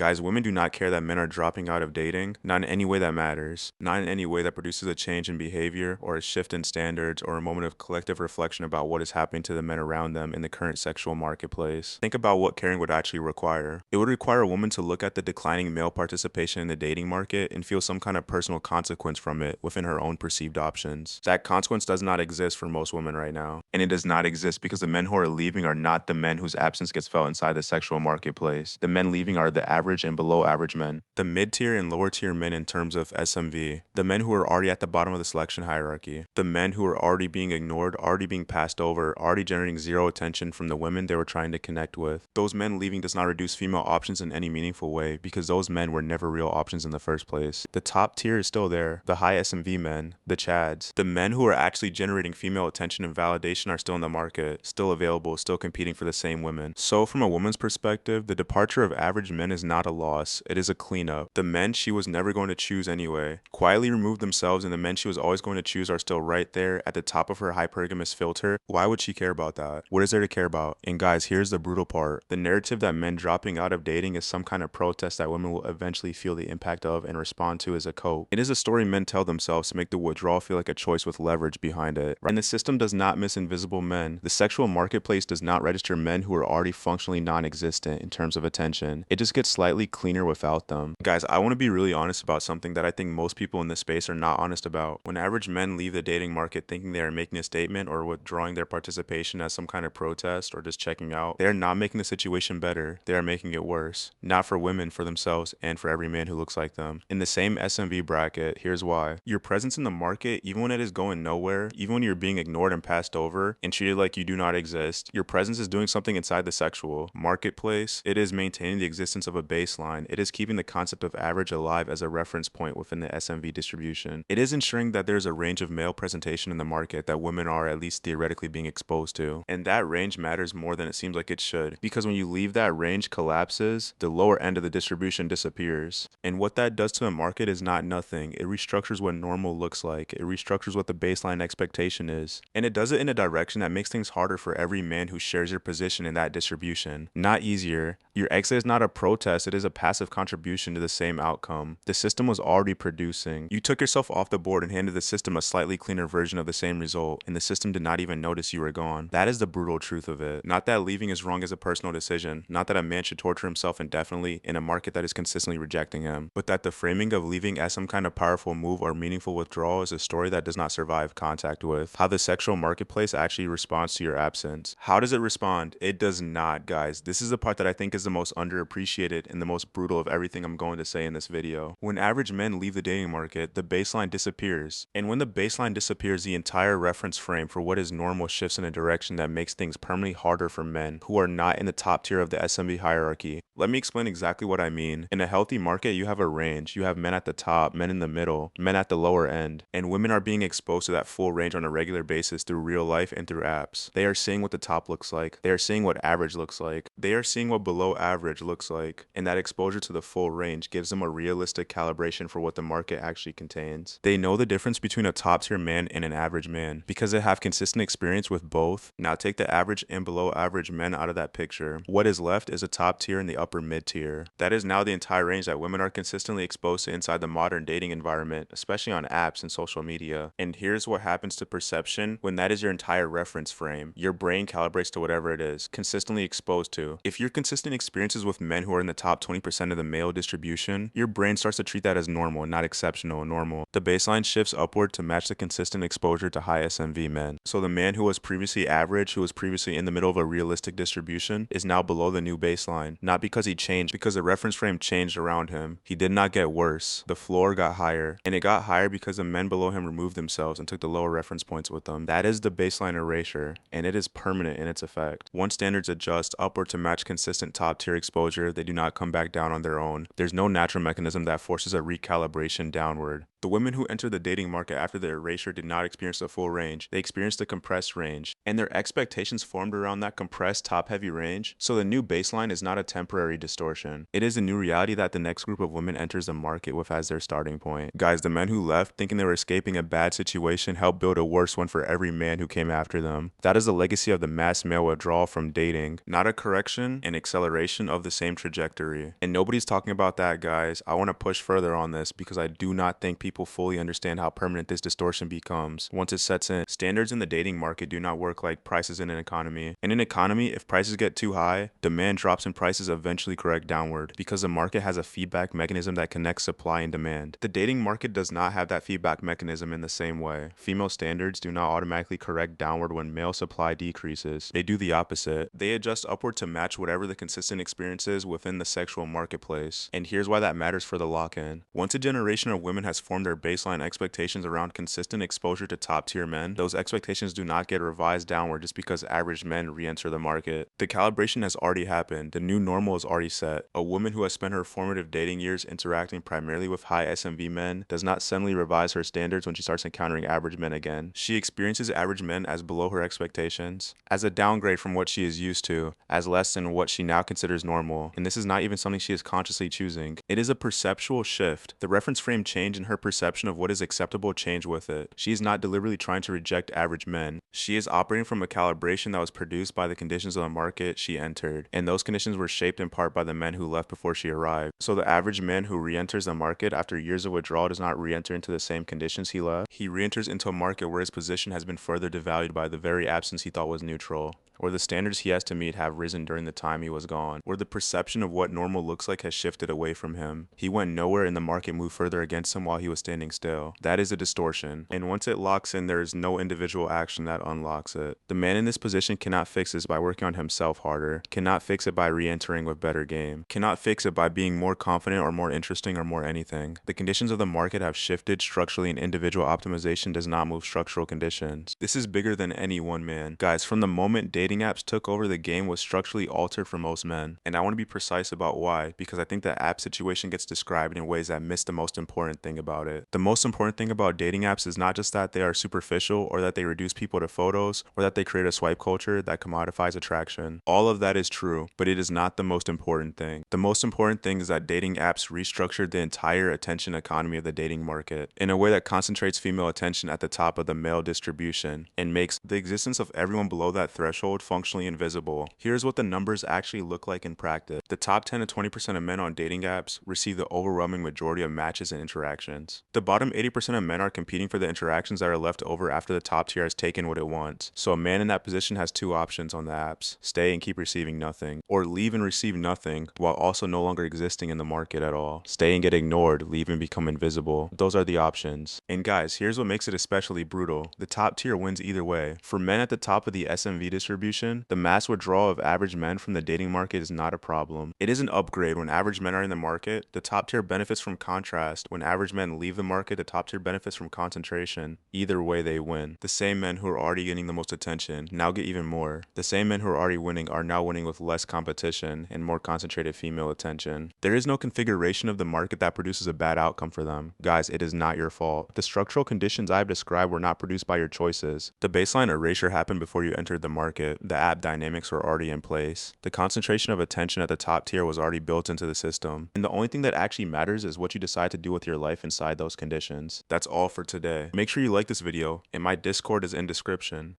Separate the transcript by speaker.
Speaker 1: Guys, women do not care that men are dropping out of dating, not in any way that matters, not in any way that produces a change in behavior or a shift in standards or a moment of collective reflection about what is happening to the men around them in the current sexual marketplace. Think about what caring would actually require. It would require a woman to look at the declining male participation in the dating market and feel some kind of personal consequence from it within her own perceived options. That consequence does not exist for most women right now. And it does not exist because the men who are leaving are not the men whose absence gets felt inside the sexual marketplace. The men leaving are the average and below average men. The mid-tier and lower tier men in terms of SMV. The men who are already at the bottom of the selection hierarchy. The men who are already being ignored, already being passed over, already generating zero attention from the women they were trying to connect with. Those men leaving does not reduce female options in any meaningful way because those men were never real options in the first place. The top tier is still there. The high SMV men, the Chads. The men who are actually generating female attention and validation are still in the market, still available, still competing for the same women. So from a woman's perspective, the departure of average men is not a loss, it is a cleanup. The men she was never going to choose anyway quietly removed themselves, and the men she was always going to choose are still right there at the top of her hypergamous filter. Why would she care about that? What is there to care about? And guys, here's the brutal part. The narrative that men dropping out of dating is some kind of protest that women will eventually feel the impact of and respond to as a cope. It is a story men tell themselves to make the withdrawal feel like a choice with leverage behind it. And the system does not miss invisible men. The sexual marketplace does not register men who are already functionally non-existent in terms of attention. It just gets slightly cleaner without them. Guys, I want to be really honest about something that I think most people in this space are not honest about. When average men leave the dating market thinking they are making a statement or withdrawing their participation as some kind of protest or just checking out, they are not making the situation better. They are making it worse. Not for women, for themselves, and for every man who looks like them. In the same SMV bracket, here's why. Your presence in the market, even when it is going nowhere, even when you're being ignored and passed over and treated like you do not exist, your presence is doing something inside the sexual marketplace. It is maintaining the existence of a baseline. It is keeping the concept of average alive as a reference point within the SMV distribution. It is ensuring that there's a range of male presentation in the market that women are at least theoretically being exposed to. And that range matters more than it seems like it should, because when you leave that range collapses, the lower end of the distribution disappears. And what that does to the market is not nothing. It restructures what normal looks like. It restructures what the baseline expectation is. And it does it in a direction that makes things harder for every man who shares your position in that distribution. Not easier. Your exit is not a protest, it is a passive contribution to the same outcome. The system was already producing. You took yourself off the board and handed the system a slightly cleaner version of the same result, and the system did not even notice you were gone. That is the brutal truth of it. Not that leaving is wrong as a personal decision, not that a man should torture himself indefinitely in a market that is consistently rejecting him, but that the framing of leaving as some kind of powerful move or meaningful withdrawal is a story that does not survive contact with. How the sexual marketplace actually responds to your absence. How does it respond? It does not, guys. This is the part that I think is the most underappreciated and the most brutal of everything I'm going to say in this video. When average men leave the dating market, the baseline disappears. And when the baseline disappears, the entire reference frame for what is normal shifts in a direction that makes things permanently harder for men who are not in the top tier of the SMB hierarchy. Let me explain exactly what I mean. In a healthy market, you have a range. You have men at the top, men in the middle, men at the lower end, and women are being exposed to that full range on a regular basis through real life and through apps. They are seeing what the top looks like. They are seeing what average looks like. They are seeing what below average looks like. And that exposure to the full range gives them a realistic calibration for what the market actually contains. They know the difference between a top tier man and an average man because they have consistent experience with both. Now take the average and below average men out of that picture. What is left is a top tier and the upper mid tier. That is now the entire range that women are consistently exposed to inside the modern dating environment, especially on apps and social media. And here's what happens to perception when that is your entire reference frame. Your brain calibrates to whatever it is consistently exposed to. If your consistent experiences with men who are in the top 20% of the male distribution, your brain starts to treat that as normal, not exceptional, normal. The baseline shifts upward to match the consistent exposure to high SMV men. So the man who was previously average, who was previously in the middle of a realistic distribution, is now below the new baseline. Not because he changed, because the reference frame changed around him. He did not get worse. The floor got higher. And it got higher because the men below him removed themselves and took the lower reference points with them. That is the baseline erasure, and it is permanent in its effect. Once standards adjust upward to match consistent top tier exposure, they do not come back down on their own. There's no natural mechanism that forces a recalibration downward. The women who entered the dating market after the erasure did not experience the full range, they experienced a compressed range, and their expectations formed around that compressed top-heavy range, so the new baseline is not a temporary distortion. It is a new reality that the next group of women enters the market with as their starting point. Guys, the men who left thinking they were escaping a bad situation helped build a worse one for every man who came after them. That is the legacy of the mass male withdrawal from dating, not a correction and acceleration of the same trajectory. And nobody's talking about that, guys. I want to push further on this because I do not think people fully understand how permanent this distortion becomes once it sets in. Standards in the dating market do not work like prices in an economy. In an economy, if prices get too high, demand drops and prices eventually correct downward because the market has a feedback mechanism that connects supply and demand. The dating market does not have that feedback mechanism in the same way. Female standards do not automatically correct downward when male supply decreases. They do the opposite. They adjust upward to match whatever the consistent experience is within the sexual marketplace. And here's why that matters for the lock-in. Once a generation of women has formed their baseline expectations around consistent exposure to top-tier men, those expectations do not get revised downward just because average men re-enter the market. The calibration has already happened. The new normal is already set. A woman who has spent her formative dating years interacting primarily with high SMV men does not suddenly revise her standards when she starts encountering average men again. She experiences average men as below her expectations, as a downgrade from what she is used to, as less than what she now considers normal, and this is not even something she is consciously choosing. It is a perceptual shift. The reference frame change in her perception of what is acceptable change with it. She is not deliberately trying to reject average men. She is operating from a calibration that was produced by the conditions of the market she entered, and those conditions were shaped in part by the men who left before she arrived. So the average man who re-enters the market after years of withdrawal does not re-enter into the same conditions he left. He re-enters into a market where his position has been further devalued by the very absence he thought was neutral, or the standards he has to meet have risen during the time he was gone, or the perception of what normal looks like has shifted away from him. He went nowhere and the market moved further against him while he was standing still. That is a distortion, and once it locks in, there is no individual action that unlocks it. The man in this position cannot fix this by working on himself harder, cannot fix it by re-entering with better game, cannot fix it by being more confident or more interesting or more anything. The conditions of the market have shifted structurally, and individual optimization does not move structural conditions. This is bigger than any one man. Guys, from the moment dating apps took over, the game was structurally altered for most men. And I want to be precise about why, because I think the app situation gets described in ways that miss the most important thing about it. The most important thing about dating apps is not just that they are superficial, or that they reduce people to photos, or that they create a swipe culture that commodifies attraction. All of that is true, but it is not the most important thing. The most important thing is that dating apps restructured the entire attention economy of the dating market in a way that concentrates female attention at the top of the male distribution and makes the existence of everyone below that threshold functionally invisible. Here's what the numbers actually look like in practice. The top 10 to 20% of men on dating apps receive the overwhelming majority of matches and interactions. The bottom 80% of men are competing for the interactions that are left over after the top tier has taken what it wants. So a man in that position has two options on the apps: stay and keep receiving nothing, or leave and receive nothing while also no longer existing in the market at all. Stay and get ignored, leave and become invisible. Those are the options. And guys, here's what makes it especially brutal. The top tier wins either way. For men at the top of the SMV distribution, the mass withdrawal of average men from the dating market is not a problem. It is an upgrade when average men are in the market. The top tier benefits from contrast. When average men leave the market, the top tier benefits from concentration. Either way, they win. The same men who are already getting the most attention now get even more. The same men who are already winning are now winning with less competition and more concentrated female attention. There is no configuration of the market that produces a bad outcome for them. Guys, it is not your fault. The structural conditions I've described were not produced by your choices. The baseline erasure happened before you entered the market. The app dynamics were already in place. The concentration of attention at the top tier was already built into the system. And the only thing that actually matters is what you decide to do with your life inside those conditions. That's all for today. Make sure you like this video, and my Discord is in description.